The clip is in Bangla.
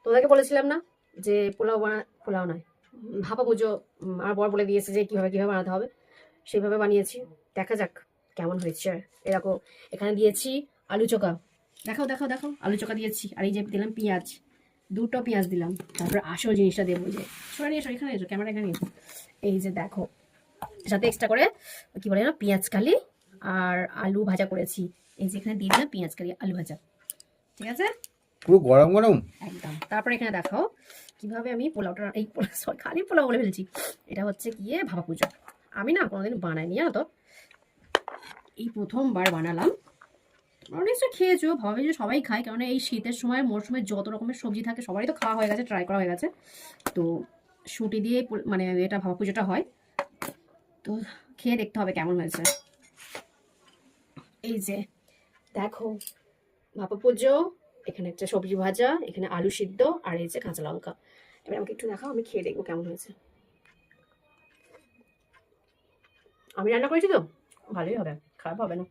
তোমাদেরকে বলেছিলাম না যে পোলাও নয়, ভাপা পুজো। আমার বর বলে দিয়েছে যে কিভাবে কিভাবে বানাতে হবে, সেইভাবে বানিয়েছি। দেখা যাক কেমন হয়েছে। এরকম এখানে দিয়েছি আলু চোখা। দেখাও দেখাও দেখাও, আলু চোখা দিয়েছি। আর এই যে দিলাম পেঁয়াজ, দুটো পেঁয়াজ দিলাম। তারপরে আসল জিনিসটা দেবো, যে সরে নিয়ে এসো, এখানে এসো, ক্যামেরা এখানে এসো। এই যে দেখো, সাথে এক্সট্রা করে কি বলে না, পেঁয়াজ কালি আর আলু ভাজা করেছি। এই যে এখানে দিয়ে দিলাম পেঁয়াজ কালি আলু ভাজা। ঠিক আছে, পুরো গরম গরম। একদম। তারপরে এখানে দেখাও কিভাবে আমি পোলাওটা, এই সরি খালি পোলাও বলে ফেলছি, এটা হচ্ছে গিয়ে ভাপা পুজো। আমি না কোনোদিন বানাইনি, জানো তো, এই প্রথমবার বানালাম। নিশ্চয় খেয়েছো, ভাবে যে সবাই খায়, কারণ এই শীতের সময় মরশুমে যত রকমের সবজি থাকে সবারই তো খাওয়া হয়ে গেছে, ট্রাই করা হয়ে গেছে। তো শুঁটি দিয়ে মানে এটা ভাপা পুজোটা হয়। তো খেয়ে দেখতে হবে কেমন হয়েছে। এই যে দেখো, ভাপা পুজো, এখানে একটা সবজি ভাজা, এখানে আলু সিদ্ধ, আর এই যে কাঁচা লঙ্কা। এবার আমাকে একটু দেখাও, আমি খেয়ে দেখবো কেমন হয়েছে। আমি রান্না করেছি তো, ভালোই হবে, খারাপ হবে না।